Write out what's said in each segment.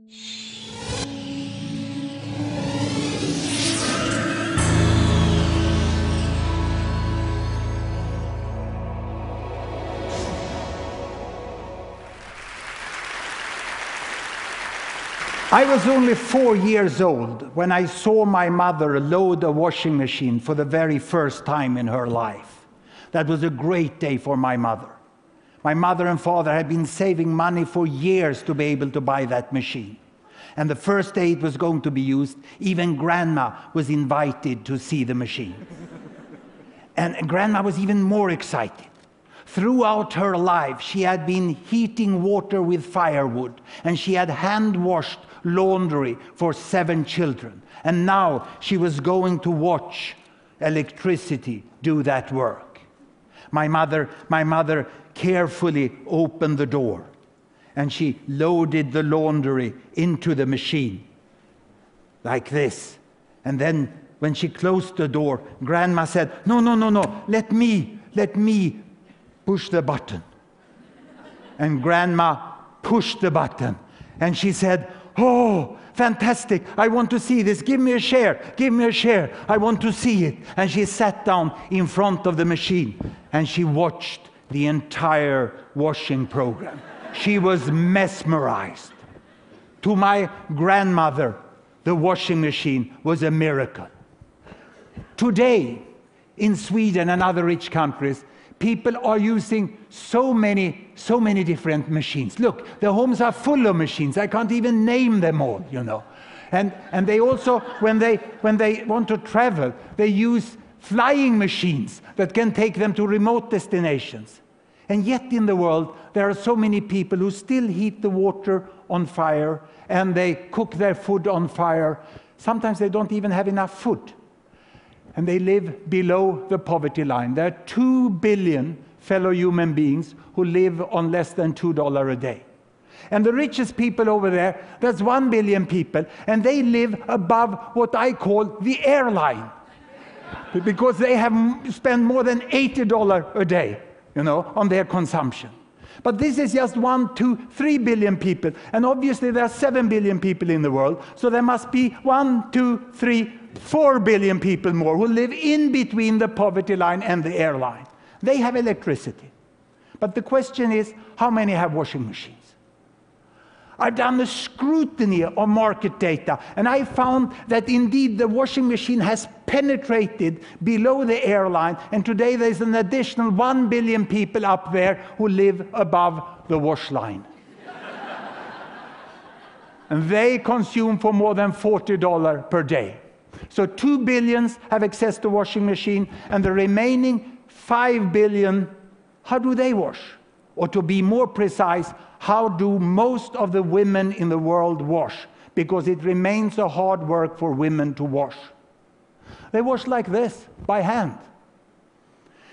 I was only 4 years old when I saw my mother load a washing machine for the very first time in her life. That was a great day for my mother. My mother and father had been saving money for years to be able to buy that machine. And the first day it was going to be used, even Grandma was invited to see the machine. And Grandma was even more excited. Throughout her life, she had been heating water with firewood, and she had hand-washed laundry for 7 children. And now she was going to watch electricity do that work. My mother carefully opened the door, and she loaded the laundry into the machine, like this. And then when she closed the door, Grandma said, no, let me push the button. And Grandma pushed the button, and she said, oh, fantastic, I want to see this, give me a share, I want to see it. And she sat down in front of the machine, and she watched the entire washing program. She was mesmerized. To my grandmother, the washing machine was a miracle. Today, in Sweden and other rich countries, people are using so many different machines. Look, the homes are full of machines. I can't even name them all, you know. And they also, when they want to travel, they use flying machines that can take them to remote destinations. And yet in the world, there are so many people who still heat the water on fire, and they cook their food on fire. Sometimes they don't even have enough food. And they live below the poverty line. There are 2 billion fellow human beings who live on less than $2 a day. And the richest people over there, that's 1 billion people, and they live above what I call the airline. Because they have spent more than $80 a day, you know, on their consumption. But this is just 1, 2, 3 billion people. And obviously there are 7 billion people in the world. So there must be 1, 2, 3, 4 billion people more who live in between the poverty line and the airline. They have electricity. But the question is, how many have washing machines? I've done a scrutiny of market data, and I found that indeed the washing machine has penetrated below the airline, and today there's an additional 1 billion people up there who live above the wash line. And they consume for more than $40 per day. So 2 billion have access to washing machine, and the remaining 5 billion, how do they wash? Or to be more precise, how do most of the women in the world wash? Because it remains a hard work for women to wash. They wash like this, by hand.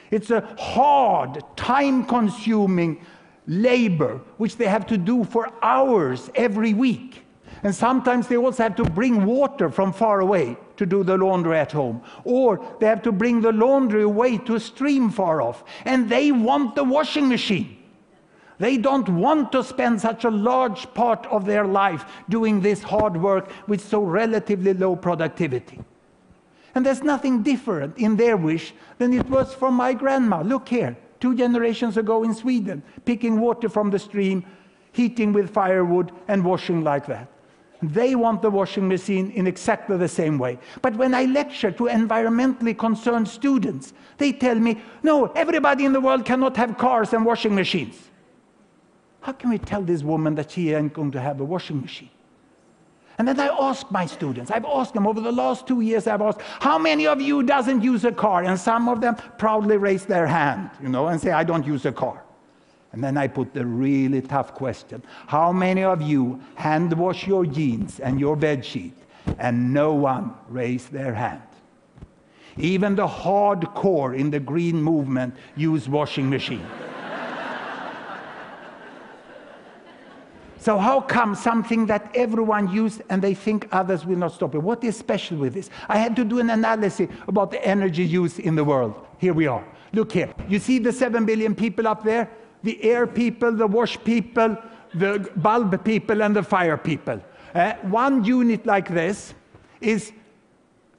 It's a hard, time-consuming labor, which they have to do for hours every week. And sometimes they also have to bring water from far away to do the laundry at home. Or they have to bring the laundry away to a stream far off. And they want the washing machine. They don't want to spend such a large part of their life doing this hard work with so relatively low productivity. And there's nothing different in their wish than it was for my grandma. Look here, 2 generations ago in Sweden, picking water from the stream, heating with firewood, and washing like that. They want the washing machine in exactly the same way. But when I lecture to environmentally concerned students, they tell me, no, everybody in the world cannot have cars and washing machines. How can we tell this woman that she ain't going to have a washing machine? And then I ask my students, I've asked them over the last 2 years, I've asked, how many of you doesn't use a car? And some of them proudly raise their hand, you know, and say, I don't use a car. And then I put the really tough question. How many of you hand wash your jeans and your bed sheet? And no one raised their hand. Even the hardcore in the green movement use washing machine. So how come something that everyone used and they think others will not stop it? What is special with this? I had to do an analysis about the energy use in the world. Here we are. Look here. You see the 7 billion people up there? The air people, the wash people, the bulb people, and the fire people. One unit like this is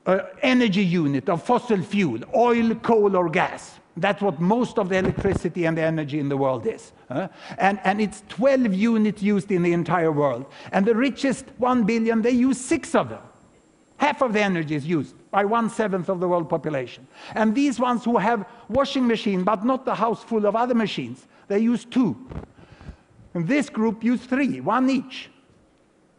an energy unit of fossil fuel, oil, coal, or gas. That's what most of the electricity and the energy in the world is. And it's 12 units used in the entire world. And the richest 1 billion, they use 6 of them. Half of the energy is used by 1/7 of the world population. And these ones who have washing machine, but not the house full of other machines, they use 2. And this group use 3, 1 each.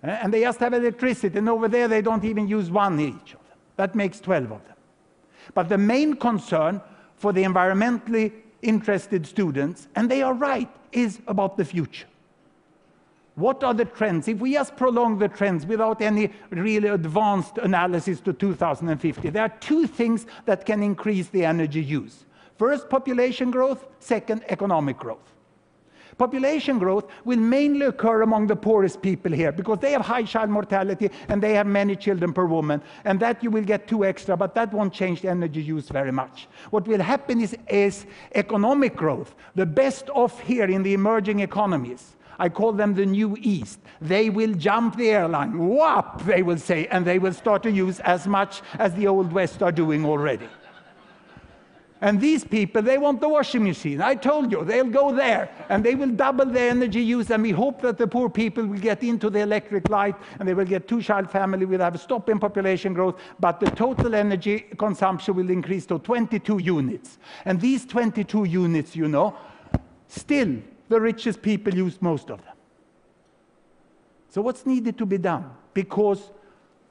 And they just have electricity. And over there, they don't even use 1 each of them. That makes 12 of them. But the main concern for the environmentally interested students, and they are right, is about the future. What are the trends? If we just prolong the trends without any really advanced analysis to 2050, there are 2 things that can increase the energy use. First, population growth. Second, economic growth. Population growth will mainly occur among the poorest people here because they have high child mortality and they have many children per woman, and that you will get 2 extra, but that won't change the energy use very much. What will happen is economic growth. The best off here in the emerging economies, I call them the New East. They will jump the airline, whop, they will say, and they will start to use as much as the Old West are doing already. And these people, they want the washing machine. I told you, they'll go there, and they will double the energy use, and we hope that the poor people will get into the electric light, and they will get 2-child family, we'll have a stop in population growth, but the total energy consumption will increase to 22 units. And these 22 units, you know, still the richest people use most of them. So what's needed to be done? Because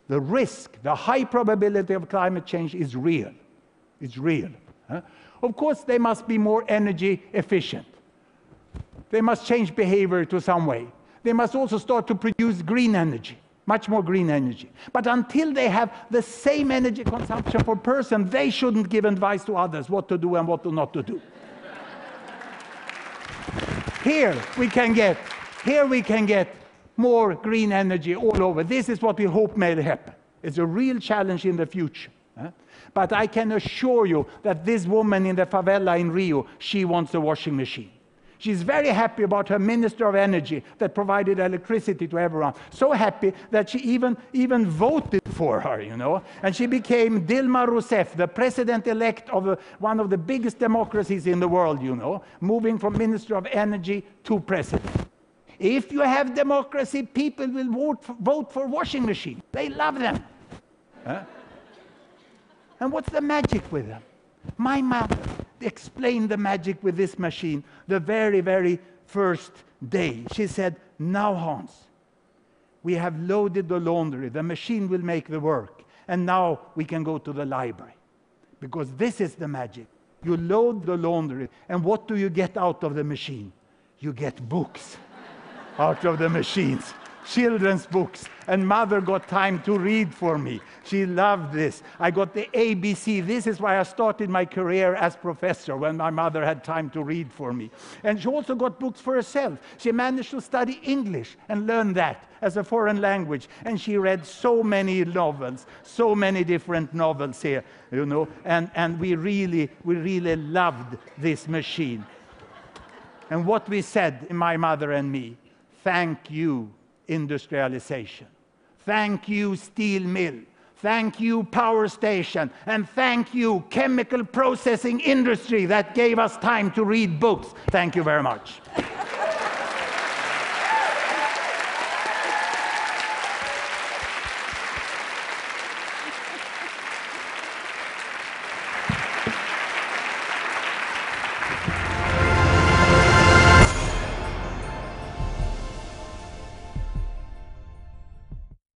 the risk, the high probability of climate change is real. It's real. Of course, they must be more energy efficient. They must change behavior to some way. They must also start to produce green energy, much more green energy. But until they have the same energy consumption per person, they shouldn't give advice to others what to do and what not to do. Here we can get more green energy all over. This is what we hope may happen. It's a real challenge in the future. But I can assure you that this woman in the favela in Rio, she wants a washing machine. She's very happy about her Minister of Energy that provided electricity to everyone. So happy that she even voted for her, you know. And she became Dilma Rousseff, the president-elect of one of the biggest democracies in the world, you know, moving from Minister of Energy to president. If you have democracy, people will vote for washing machines. They love them. And what's the magic with them? My mother explained the magic with this machine the very, very first day. She said, now, Hans, we have loaded the laundry. The machine will make the work. And now we can go to the library. Because this is the magic. You load the laundry, and what do you get out of the machine? You get books out of the machines. Children's books, and mother got time to read for me. She loved this. I got the ABC. This is why I started my career as professor, when my mother had time to read for me. And she also got books for herself. She managed to study English and learn that as a foreign language. And she read so many novels, so many different novels here, you know. And we really loved this machine. And what we said, my mother and me, thank you, industrialization. Thank you, steel mill. Thank you, power station. And thank you, chemical processing industry that gave us time to read books. Thank you very much.